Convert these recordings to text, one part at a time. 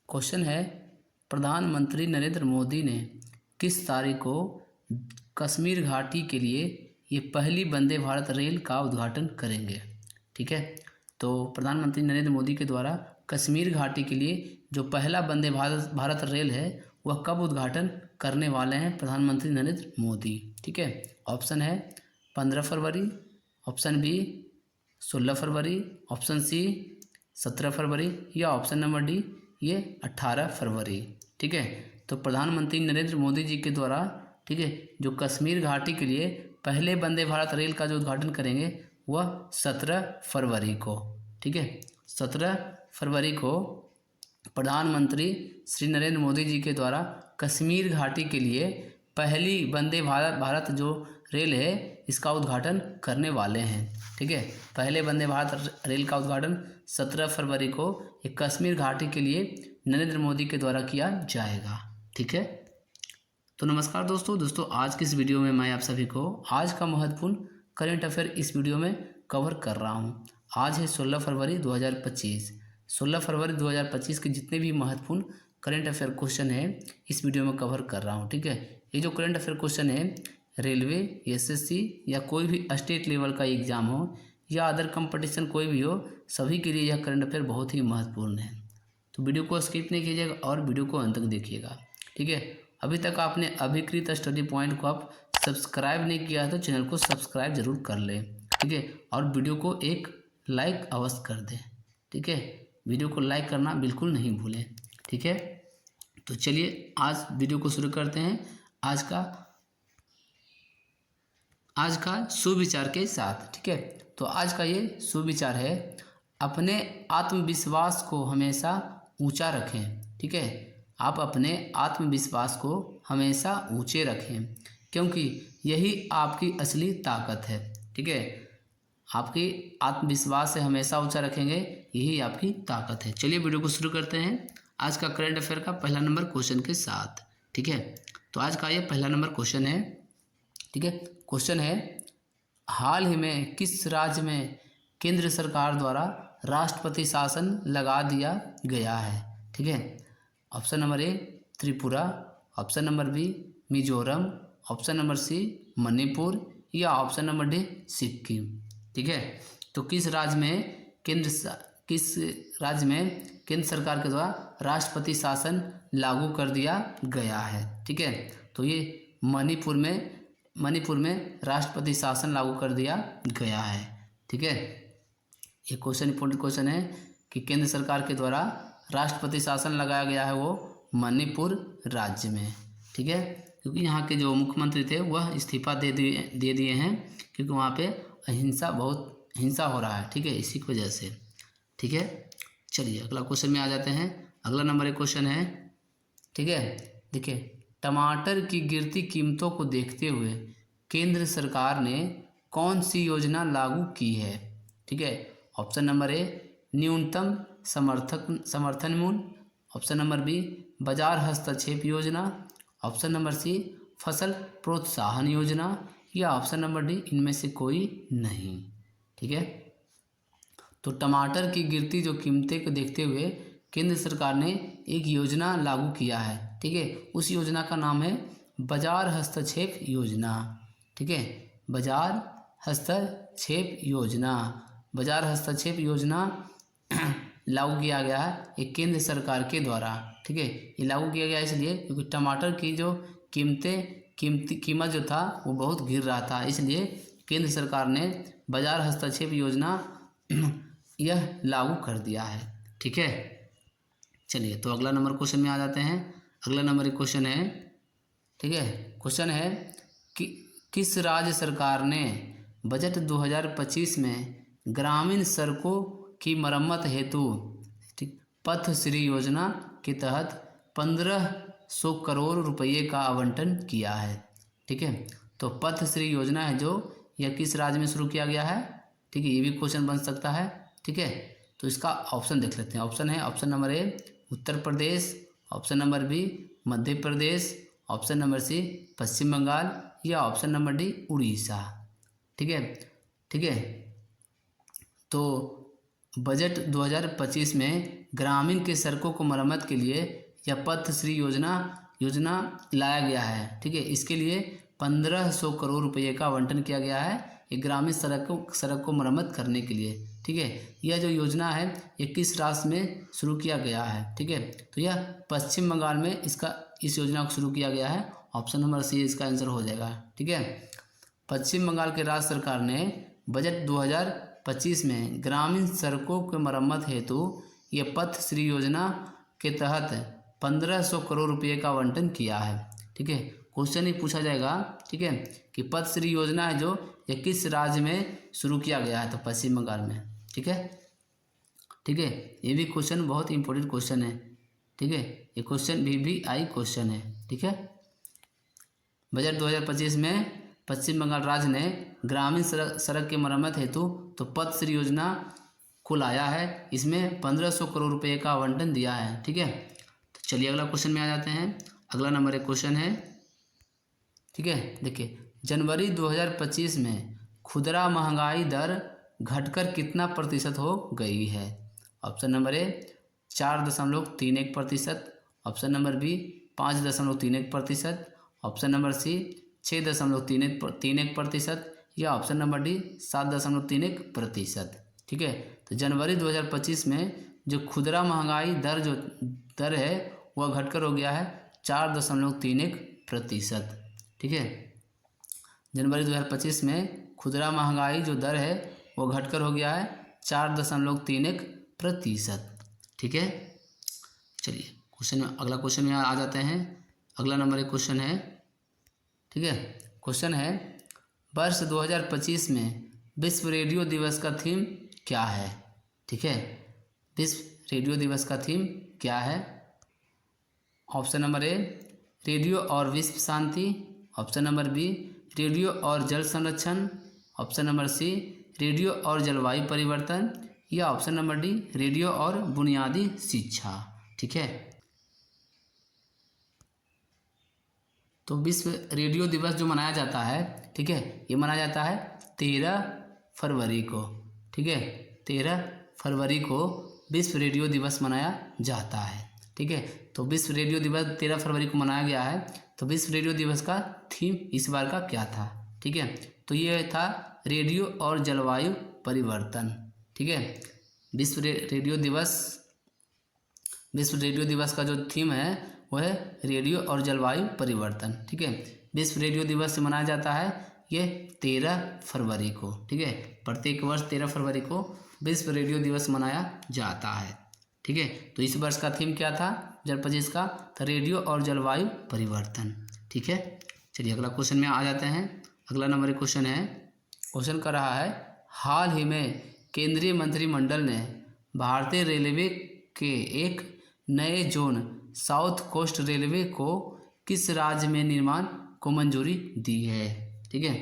Question है, प्रधानमंत्री नरेंद्र मोदी ने किस तारीख को कश्मीर घाटी के लिए ये पहली वंदे भारत रेल का उद्घाटन करेंगे। ठीक है, तो प्रधानमंत्री नरेंद्र मोदी के द्वारा कश्मीर घाटी के लिए जो पहला वंदे भारत रेल है वह कब उद्घाटन करने वाले हैं प्रधानमंत्री नरेंद्र मोदी। ठीक है, ऑप्शन है 15 फरवरी, ऑप्शन बी 16 फरवरी, ऑप्शन सी 17 फरवरी या ऑप्शन नंबर डी ये 18 फरवरी। ठीक है, तो प्रधानमंत्री नरेंद्र मोदी जी के द्वारा ठीक है जो कश्मीर घाटी के लिए पहले वंदे भारत रेल का जो उद्घाटन करेंगे वह 17 फरवरी को। ठीक है, 17 फरवरी को प्रधानमंत्री श्री नरेंद्र मोदी जी के द्वारा कश्मीर घाटी के लिए पहली वंदे भारत जो रेल है इसका उद्घाटन करने वाले हैं। ठीक है, पहले वंदे भारत रेल का उद्घाटन 17 फरवरी को एक कश्मीर घाटी के लिए नरेंद्र मोदी के द्वारा किया जाएगा। ठीक है, तो नमस्कार दोस्तों आज की इस वीडियो में मैं आप सभी को आज का महत्वपूर्ण करंट अफेयर इस वीडियो में कवर कर रहा हूं। आज है 16 फरवरी 2025। 16 फरवरी 2025 के जितने भी महत्वपूर्ण करंट अफेयर क्वेश्चन है इस वीडियो में कवर कर रहा हूं। ठीक है, ये जो करंट अफेयर क्वेश्चन है रेलवे, एसएससी या कोई भी स्टेट लेवल का एग्जाम हो या अदर कंपटीशन कोई भी हो, सभी के लिए यह करंट अफेयर बहुत ही महत्वपूर्ण है। तो वीडियो को स्किप नहीं कीजिएगा और वीडियो को अंत तक देखिएगा। ठीक है, अभी तक आपने अभिकृत स्टडी पॉइंट को आप सब्सक्राइब नहीं किया है तो चैनल को सब्सक्राइब जरूर कर लें। ठीक है, और वीडियो को एक लाइक अवश्य कर दें। ठीक है, वीडियो को लाइक करना बिल्कुल नहीं भूलें। ठीक है, तो चलिए आज वीडियो को शुरू करते हैं आज का सुविचार के साथ। ठीक है, तो आज का ये सुविचार है, अपने आत्मविश्वास को हमेशा ऊंचा रखें। ठीक है, आप अपने आत्मविश्वास को हमेशा ऊंचे रखें क्योंकि यही आपकी असली ताकत है। ठीक है, आपकी आत्मविश्वास से हमेशा ऊंचा रखेंगे, यही आपकी ताकत है। चलिए वीडियो को शुरू करते हैं आज का करंट अफेयर का पहला नंबर क्वेश्चन के साथ। ठीक है, तो आज का ये पहला नंबर क्वेश्चन है। ठीक है, क्वेश्चन है, हाल ही में किस राज्य में केंद्र सरकार द्वारा राष्ट्रपति शासन लगा दिया गया है। ठीक है, option number A Tripura, option number B Mizoram, option number C Manipur या ऑप्शन नंबर डी सिक्किम। ठीक है, तो किस राज्य में केंद्र सरकार के द्वारा राष्ट्रपति शासन लागू कर दिया गया है। ठीक है, तो ये मणिपुर में राष्ट्रपति शासन लागू कर दिया गया है। ठीक है, ये क्वेश्चन इंपॉर्टेंट क्वेश्चन है कि केंद्र सरकार के द्वारा राष्ट्रपति शासन लगाया गया है वो मणिपुर राज्य में। ठीक है, क्योंकि यहाँ के जो मुख्यमंत्री थे वह इस्तीफा दे दिए हैं क्योंकि वहाँ पे बहुत हिंसा हो रहा है। ठीक है, इसी की वजह से। ठीक है, चलिए अगला क्वेश्चन में आ जाते हैं। अगला नंबर एक क्वेश्चन है। ठीक है, देखिए, टमाटर की गिरती कीमतों को देखते हुए केंद्र सरकार ने कौन सी योजना लागू की है। ठीक है, ऑप्शन नंबर ए न्यूनतम समर्थन मूल्य, ऑप्शन नंबर बी बाजार हस्तक्षेप योजना, ऑप्शन नंबर सी फसल प्रोत्साहन योजना या ऑप्शन नंबर डी इनमें से कोई नहीं। ठीक है, तो टमाटर की गिरती जो कीमतें को देखते हुए केंद्र सरकार ने एक योजना लागू किया है। ठीक है, उस योजना का नाम है बाजार हस्तक्षेप योजना। ठीक है, बाजार हस्तक्षेप योजना लागू किया गया है एक केंद्र सरकार के द्वारा। ठीक है, ये लागू किया गया इसलिए क्योंकि टमाटर की जो कीमत जो था वो बहुत गिर रहा था, इसलिए केंद्र सरकार ने बाजार हस्तक्षेप योजना यह लागू कर दिया है। ठीक है, चलिए तो अगला नंबर क्वेश्चन में आ जाते हैं। अगला नंबर एक क्वेश्चन है। ठीक है, क्वेश्चन है कि किस राज्य सरकार ने बजट 2025 में ग्रामीण सड़कों की मरम्मत हेतु पथ श्री योजना के तहत 1500 करोड़ रुपये का आवंटन किया है। ठीक है, तो पथ श्री योजना है जो यह किस राज्य में शुरू किया गया है। ठीक है, ये भी क्वेश्चन बन सकता है। ठीक है, तो इसका ऑप्शन देख लेते हैं। ऑप्शन है option number A Uttar Pradesh, option number B Madhya Pradesh, option number C Paschim Bengal या ऑप्शन नंबर डी उड़ीसा। ठीक है, तो बजट 2025 में ग्रामीण के सड़कों को मरम्मत के लिए यह पथ श्री योजना लाया गया है। ठीक है, इसके लिए 1500 करोड़ रुपये का आवंटन किया गया है ये ग्रामीण सड़क को मरम्मत करने के लिए। ठीक है, यह जो योजना है ये किस राज्य में शुरू किया गया है? ठीक है, तो यह पश्चिम बंगाल में इस योजना को शुरू किया गया है। ऑप्शन नंबर सी इसका आंसर हो जाएगा। ठीक है, पश्चिम बंगाल के राज्य सरकार ने बजट 2025 में ग्रामीण सड़कों के मरम्मत हेतु ये पथ श्री योजना के तहत 1500 करोड़ रुपये का आवंटन किया है। ठीक है, क्वेश्चन ही पूछा जाएगा। ठीक है, कि पथ श्री योजना है जो ये किस राज्य में शुरू किया गया है? तो पश्चिम बंगाल में। ठीक है, ठीक है, ये भी क्वेश्चन बहुत इंपॉर्टेंट क्वेश्चन है। ठीक है, ये क्वेश्चन VVI क्वेश्चन है। ठीक है, बजट 2025 में पश्चिम बंगाल राज्य ने ग्रामीण सड़क की मरम्मत हेतु तो पथ श्री योजना को लाया है। इसमें 1500 करोड़ रुपये का आवंटन दिया है। ठीक है, तो चलिए अगला क्वेश्चन में आ जाते हैं। अगला नंबर एक क्वेश्चन है। ठीक है, देखिए जनवरी 2025 में खुदरा महंगाई दर घटकर कितना प्रतिशत हो गई है? Option number A 4.31%, option number B 5.31%, option number C 6.31%, या ऑप्शन नंबर डी 7.31%। ठीक है, तो जनवरी 2025 में जो खुदरा महंगाई दर है वह घटकर हो गया है 4.31%। ठीक है, जनवरी 2025 में खुदरा महंगाई जो दर है वो घटकर हो गया है 4.31%। ठीक है, चलिए अगला क्वेश्चन में आ जाते हैं। अगला नंबर एक क्वेश्चन है। ठीक है, क्वेश्चन है वर्ष 2025 में विश्व रेडियो दिवस का थीम क्या है? ठीक है, विश्व रेडियो दिवस का थीम क्या है? ऑप्शन नंबर ए रेडियो और विश्व शांति, ऑप्शन नंबर बी रेडियो और जल संरक्षण, ऑप्शन नंबर सी रेडियो और जलवायु परिवर्तन, या ऑप्शन नंबर डी रेडियो और बुनियादी शिक्षा। ठीक है, तो विश्व रेडियो दिवस जो मनाया जाता है, ठीक है, ये मनाया जाता है 13 फरवरी को। ठीक है, 13 फरवरी को विश्व रेडियो दिवस मनाया जाता है। ठीक है, तो विश्व रेडियो दिवस 13 फरवरी को मनाया गया है। तो विश्व रेडियो दिवस का थीम इस बार का क्या था? ठीक है, तो ये था रेडियो और जलवायु परिवर्तन। ठीक है, विश्व रेडियो दिवस का जो थीम है वह है रेडियो और जलवायु परिवर्तन। ठीक है, विश्व रेडियो दिवस से मनाया जाता है ये 13 फरवरी को। ठीक है, प्रत्येक वर्ष 13 फरवरी को विश्व रेडियो दिवस मनाया जाता है। ठीक है, तो इस वर्ष का थीम क्या था 2025 का? तो रेडियो और जलवायु परिवर्तन। ठीक है, चलिए अगला क्वेश्चन में आ जाते हैं। अगला नंबर एक क्वेश्चन है। क्वेश्चन कर रहा है हाल ही में केंद्रीय मंत्रिमंडल ने भारतीय रेलवे के एक नए जोन साउथ कोस्ट रेलवे को किस राज्य में निर्माण को मंजूरी दी है? ठीक है,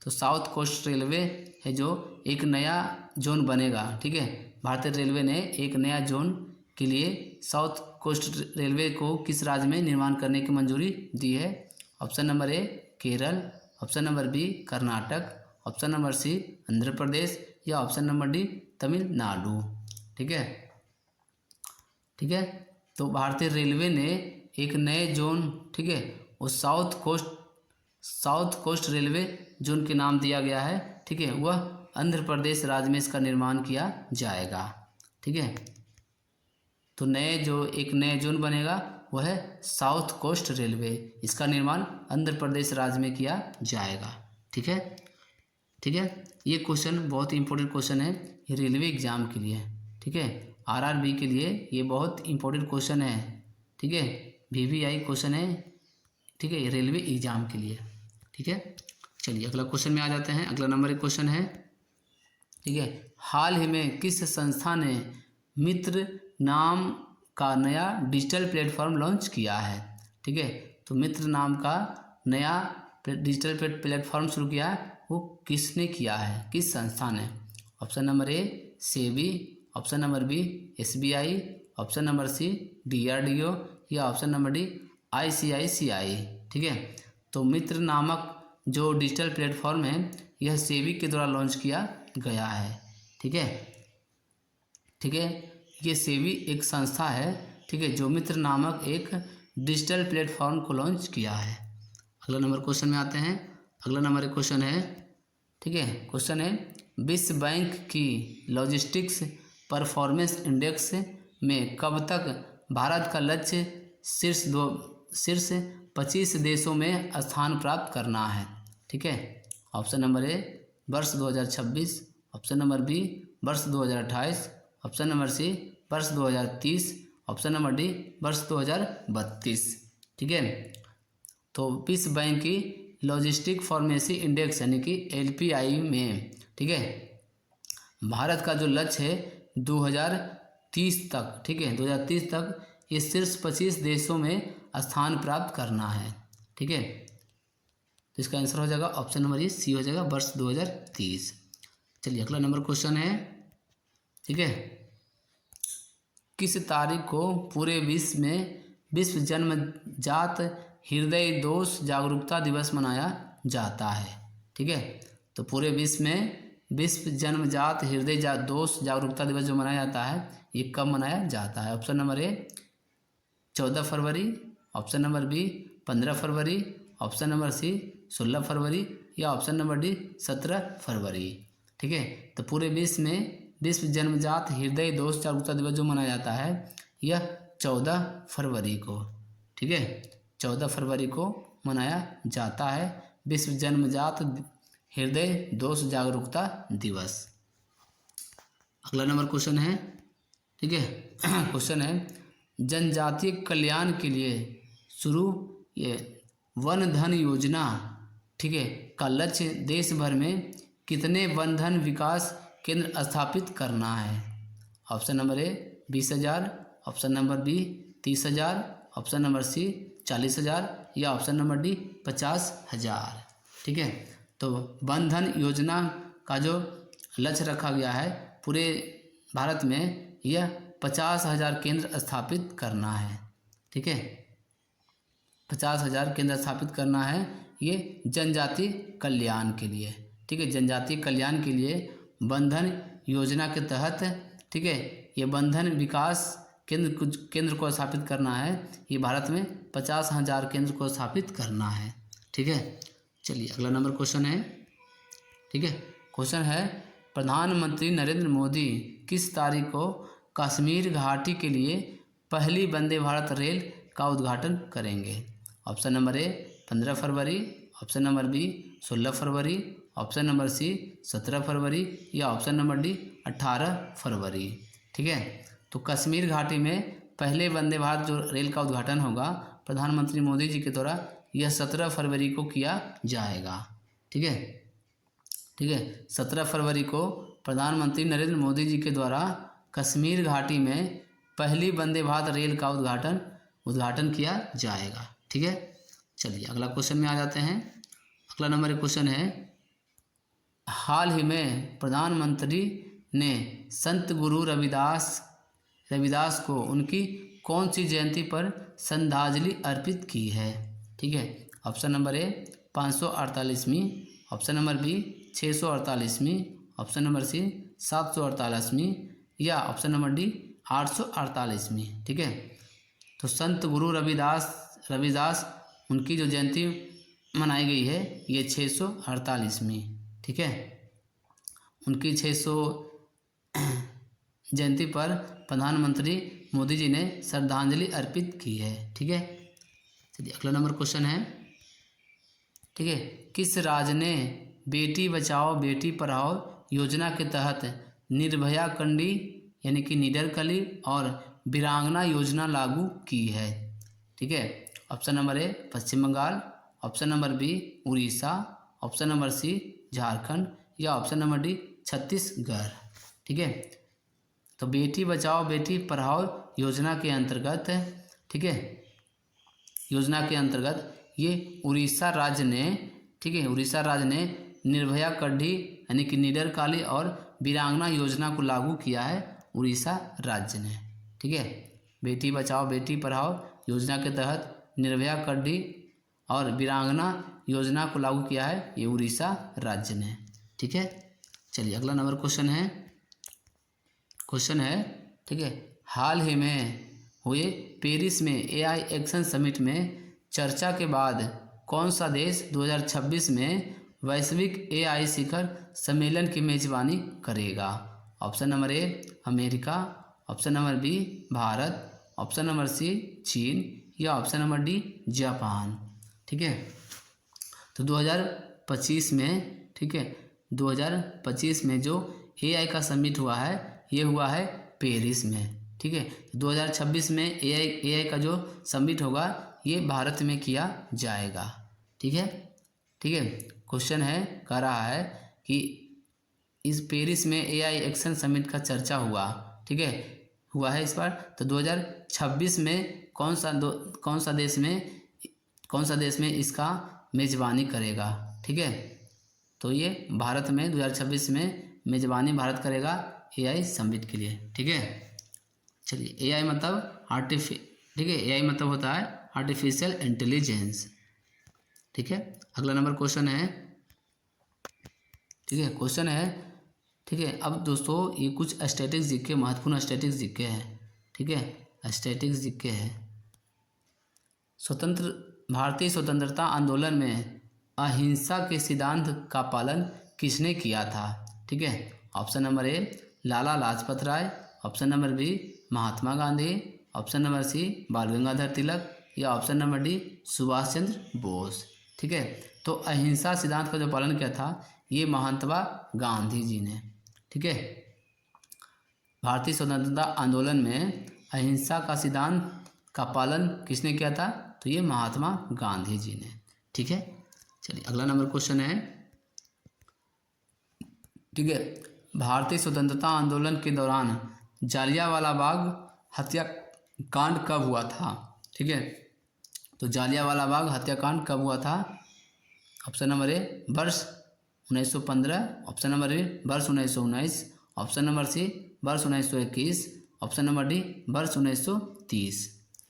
तो साउथ कोस्ट रेलवे है जो एक नया जोन बनेगा। ठीक है, भारतीय रेलवे ने एक नया जोन के लिए साउथ कोस्ट रेलवे को किस राज्य में निर्माण करने की मंजूरी दी है? Option number A Kerala, option number B Karnataka, option number C Andhra Pradesh, या ऑप्शन नंबर डी तमिलनाडु। ठीक है, ठीक है, तो भारतीय रेलवे ने एक नए जोन, ठीक है, वो साउथ कोस्ट रेलवे जोन के नाम दिया गया है। ठीक है, वह आंध्र प्रदेश राज्य में इसका निर्माण किया जाएगा। ठीक है, तो एक नए जोन बनेगा वह है साउथ कोस्ट रेलवे, इसका निर्माण आंध्र प्रदेश राज्य में किया जाएगा। ठीक है, ठीक है, ये क्वेश्चन बहुत इंपॉर्टेंट क्वेश्चन है ये रेलवे एग्जाम के लिए। ठीक है, RRB के लिए ये बहुत इंपॉर्टेंट क्वेश्चन है। ठीक है, VVI क्वेश्चन है। ठीक है, रेलवे एग्जाम के लिए। ठीक है, चलिए अगला क्वेश्चन में आ जाते हैं। अगला नंबर एक क्वेश्चन है। ठीक है, हाल ही में किस संस्था ने मित्र नाम का नया डिजिटल प्लेटफॉर्म लॉन्च किया है? ठीक है, तो मित्र नाम का नया डिजिटल प्लेटफॉर्म शुरू किया है, वो किसने किया है, किस संस्था ने? Option number A SEBI, option number B SBI, option number C DRDO, या ऑप्शन नंबर डी ICICI। ठीक है, तो मित्र नामक जो डिजिटल प्लेटफॉर्म है यह सेबी के द्वारा लॉन्च किया गया है। ठीक है, ठीक है। ये सेबी एक संस्था है, ठीक है, जो मित्र नामक एक डिजिटल प्लेटफॉर्म को लॉन्च किया है। अगला नंबर क्वेश्चन में आते हैं। अगला नंबर क्वेश्चन है, ठीक है, क्वेश्चन है विश्व बैंक की लॉजिस्टिक्स परफॉर्मेंस इंडेक्स में कब तक भारत का लक्ष्य शीर्ष 25 देशों में स्थान प्राप्त करना है। ठीक है। ऑप्शन नंबर ए वर्ष 2026, ऑप्शन नंबर बी वर्ष 2028, ऑप्शन नंबर सी वर्ष 2030, ऑप्शन नंबर डी वर्ष 2032। ठीक है। तो विश्व बैंक की लॉजिस्टिक फार्मेसी इंडेक्स यानी कि LPI में, ठीक है, भारत का जो लक्ष्य है 2030 तक, ठीक है, 2030 तक ये शीर्ष 25 देशों में स्थान प्राप्त करना है। ठीक है। तो इसका आंसर हो जाएगा ऑप्शन नंबर सी हो जाएगा वर्ष 2030। चलिए अगला नंबर क्वेश्चन है, ठीक है, किस तारीख को पूरे विश्व में विश्व जन्मजात हृदय दोष जागरूकता दिवस मनाया जाता है। ठीक है। तो पूरे विश्व में विश्व जन्मजात हृदय दोष जागरूकता दिवस जो मनाया जाता है ये कब मनाया जाता है। ऑप्शन नंबर ए 14 फरवरी, ऑप्शन नंबर बी 15 फरवरी, ऑप्शन नंबर सी 16 फरवरी या ऑप्शन नंबर डी 17 फरवरी। ठीक है। तो पूरे विश्व में विश्व जन्मजात हृदय दोष जागरूकता दिवस जो मनाया जाता है यह 14 फरवरी को, ठीक है, 14 फरवरी को मनाया जाता है विश्व जन्मजात हृदय दोष जागरूकता दिवस। अगला नंबर क्वेश्चन है, ठीक है, क्वेश्चन है जनजातीय कल्याण के लिए शुरू ये वन धन योजना, ठीक है, का लक्ष्य देश भर में कितने वन धन विकास केंद्र स्थापित करना है। Option number A 20,000, option number B 30,000, option number C 40,000 या ऑप्शन नंबर डी 50,000। ठीक है। तो वन धन योजना का जो लक्ष्य रखा गया है पूरे भारत में यह 50,000 केंद्र स्थापित करना है। ठीक है। 50,000 केंद्र स्थापित करना है ये जनजातीय कल्याण के लिए। ठीक है। जनजातीय कल्याण के लिए वन धन योजना के तहत, ठीक है, ये वन धन विकास केंद्र को स्थापित करना है। ये भारत में 50,000 केंद्र को स्थापित करना है। ठीक है। चलिए अगला नंबर क्वेश्चन है, ठीक है, क्वेश्चन है प्रधानमंत्री नरेंद्र मोदी किस तारीख को कश्मीर घाटी के लिए पहली वंदे भारत रेल का उद्घाटन करेंगे। ऑप्शन नंबर ए 15 फरवरी, ऑप्शन नंबर बी 16 फरवरी, ऑप्शन नंबर सी 17 फरवरी या ऑप्शन नंबर डी 18 फरवरी। ठीक है। तो कश्मीर घाटी में पहले वंदे भारत जो रेल का उद्घाटन होगा प्रधानमंत्री मोदी जी के द्वारा यह 17 फरवरी को किया जाएगा। ठीक है। ठीक है। 17 फरवरी को प्रधानमंत्री नरेंद्र मोदी जी के द्वारा कश्मीर घाटी में पहली वंदे भारत रेल का उद्घाटन किया जाएगा। ठीक है। चलिए अगला क्वेश्चन में आ जाते हैं। अगला नंबर क्वेश्चन है हाल ही में प्रधानमंत्री ने संत गुरु रविदास को उनकी कौन सी जयंती पर श्रद्धांजलि अर्पित की है। ठीक है। ऑप्शन नंबर ए 548वीं, ऑप्शन नंबर बी 648वीं, ऑप्शन नंबर सी 748वीं या ऑप्शन नंबर डी 848वीं। ठीक है। तो संत गुरु रविदास उनकी जो जयंती मनाई गई है ये 648वीं। ठीक है। उनकी 600 जयंती पर प्रधानमंत्री मोदी जी ने श्रद्धांजलि अर्पित की है। ठीक है। चलिए अगला नंबर क्वेश्चन है, ठीक है, किस राज्य ने बेटी बचाओ बेटी पढ़ाओ योजना के तहत निर्भया कंडी यानी कि निडरकली और वीरांगना योजना लागू की है। ठीक है। Option number A Paschim Bengal, option number B Orissa, option number C Jharkhand या ऑप्शन नंबर डी छत्तीसगढ़। ठीक है। तो बेटी बचाओ बेटी पढ़ाओ योजना के अंतर्गत, ठीक है, योजना के अंतर्गत ये उड़ीसा राज्य ने, ठीक है, उड़ीसा राज्य ने निर्भया कड्ढी यानी कि निडरकाली और वीरांगना योजना को लागू किया है उड़ीसा राज्य ने। ठीक है। बेटी बचाओ बेटी पढ़ाओ योजना के तहत निर्भया कड्ढी और वीरांगना योजना को लागू किया है ये उड़ीसा राज्य ने। ठीक है। चलिए अगला नंबर क्वेश्चन है, क्वेश्चन है, ठीक है, हाल ही में हुए पेरिस में एआई एक्शन समिट में चर्चा के बाद कौन सा देश 2026 में वैश्विक एआई शिखर सम्मेलन की मेजबानी करेगा? Option number A America, option number B Bharat, option number C चीन या ऑप्शन नंबर डी जापान। ठीक है, तो 2025 में, ठीक है, 2025 में जो एआई का समिट हुआ है ये हुआ है पेरिस में। ठीक है, 2026 में एआई का जो समिट होगा ये भारत में किया जाएगा। ठीक है, ठीक है, क्वेश्चन है, कह रहा है कि इस पेरिस में एआई एक्शन समिट का चर्चा हुआ, ठीक है, हुआ है इस बार, तो 2026 में कौन सा देश में इसका मेज़बानी करेगा? ठीक है, तो ये भारत में 2026 में मेज़बानी भारत करेगा एआई समिट के लिए। ठीक है, चलिए, एआई मतलब ठीक है, एआई मतलब होता है आर्टिफिशियल इंटेलिजेंस। ठीक है, अगला नंबर क्वेश्चन है, ठीक है, क्वेश्चन है, ठीक है, अब दोस्तों ये कुछ स्टैटिक्स जीके, महत्वपूर्ण स्टैटिक्स जीके हैं। ठीक है, स्टैटिक्स जीके है। भारतीय स्वतंत्रता आंदोलन में अहिंसा के सिद्धांत का पालन किसने किया था? ठीक है, option number A Lala Lajpat Rai, option number B Mahatma Gandhi, option number C Bal Gangadhar Tilak या option number D Subhash Chandra Bose. ठीक है, तो अहिंसा सिद्धांत का जो पालन किया था ये महात्मा गांधी जी ने। ठीक है, भारतीय स्वतंत्रता आंदोलन में अहिंसा का सिद्धांत का पालन किसने किया था? तो ये महात्मा गांधी जी ने। ठीक है, चलिए अगला नंबर क्वेश्चन है, ठीक है, भारतीय स्वतंत्रता आंदोलन के दौरान जालियांवाला बाग हत्याकांड कब हुआ था? ठीक है, तो जालियांवाला बाग हत्याकांड कब हुआ था? ऑप्शन नंबर ए वर्ष 1915, ऑप्शन नंबर बी वर्ष 1919, ऑप्शन नंबर सी वर्ष 1921, ऑप्शन नंबर डी वर्ष 1930।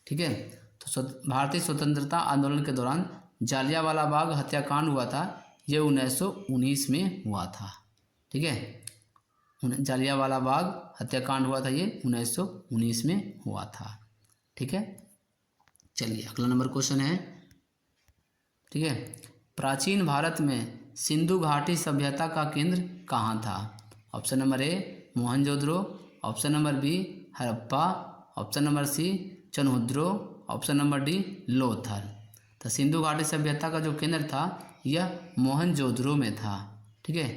ठीक है, तो भारतीय स्वतंत्रता आंदोलन के दौरान जालियांवाला बाग हत्याकांड हुआ था, ये 1919 में हुआ था। ठीक है, जालियांवाला बाग हत्याकांड हुआ था, ये 1919 में हुआ था। ठीक है, चलिए अगला नंबर क्वेश्चन है, ठीक है, प्राचीन भारत में सिंधु घाटी सभ्यता का केंद्र कहाँ था? Option number A Mohenjodaro, option number B Harappa, option number C Chanhudaro, option number D Lothal. तो सिंधु घाटी सभ्यता का जो केंद्र था यह मोहनजोदड़ो में था। ठीक है,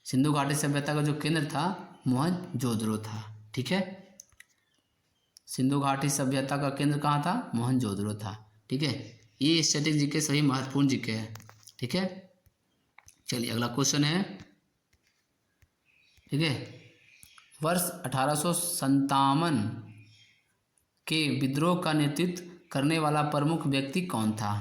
सिंधु घाटी सभ्यता का जो केंद्र था मोहनजोदड़ो था। ठीक है, सिंधु घाटी सभ्यता का केंद्र कहाँ था? मोहनजोदड़ो था। ठीक है, ये स्टैटिक जीके सभी महत्वपूर्ण जीके है। ठीक है, चलिए अगला क्वेश्चन है, ठीक है, वर्ष 1857 के विद्रोह का नेतृत्व करने वाला प्रमुख व्यक्ति कौन था?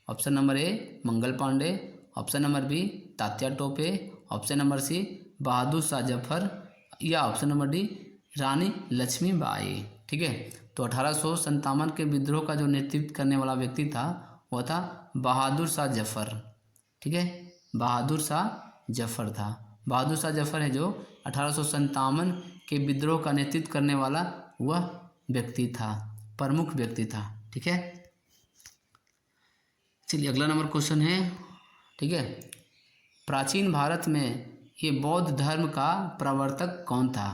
Option number A Mangal Pandey, option number B Tatya Tope, option number C Bahadur Shah Zafar या option number D Rani Lakshmibai. ठीक है, तो 1857 के विद्रोह का जो नेतृत्व करने वाला व्यक्ति था वह था बहादुर शाह जफर। ठीक है, बहादुर शाह जफर था। बहादुर शाह जफर है जो 1857 के विद्रोह का नेतृत्व करने वाला वह व्यक्ति था, प्रमुख व्यक्ति था। ठीक है, चलिए अगला नंबर क्वेश्चन है, ठीक है, प्राचीन भारत में ये बौद्ध धर्म का प्रवर्तक कौन था?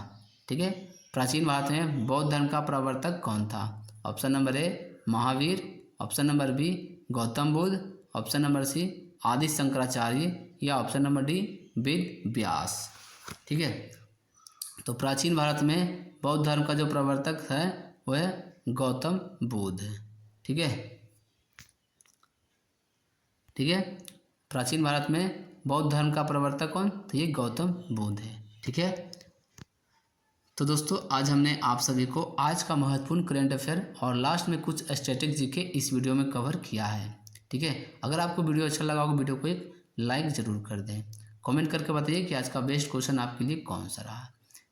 ठीक है, प्राचीन भारत में बौद्ध धर्म का प्रवर्तक कौन था? Option number A Mahavir, option number B Gautam Buddha, option number C Adi Shankaracharya या option number D Ved Vyas. ठीक है, तो प्राचीन भारत में बौद्ध धर्म का जो प्रवर्तक है वह है गौतम बुद्ध। ठीक है, ठीक है, प्राचीन भारत में बौद्ध धर्म का प्रवर्तक कौन? तो ये गौतम बुद्ध है। ठीक है, तो दोस्तों आज हमने आप सभी को आज का महत्वपूर्ण करंट अफेयर और लास्ट में कुछ स्टैटिक जीके इस वीडियो में कवर किया है। ठीक है, अगर आपको वीडियो अच्छा लगा होगा वीडियो को एक लाइक ज़रूर कर दें, कमेंट करके बताइए कि आज का बेस्ट क्वेश्चन आपके लिए कौन सा रहा।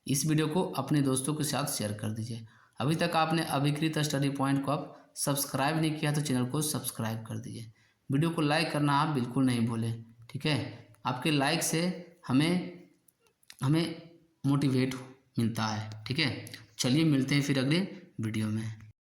इस वीडियो को अपने दोस्तों के साथ शेयर कर दीजिए। अभी तक आपने अभिकृत स्टडी पॉइंट को आप सब्सक्राइब नहीं किया तो चैनल को सब्सक्राइब कर दीजिए। वीडियो को लाइक करना आप बिल्कुल नहीं भूलें। ठीक है, आपके लाइक से हमें मोटिवेट मिलता है। ठीक है, चलिए मिलते हैं फिर अगले वीडियो में।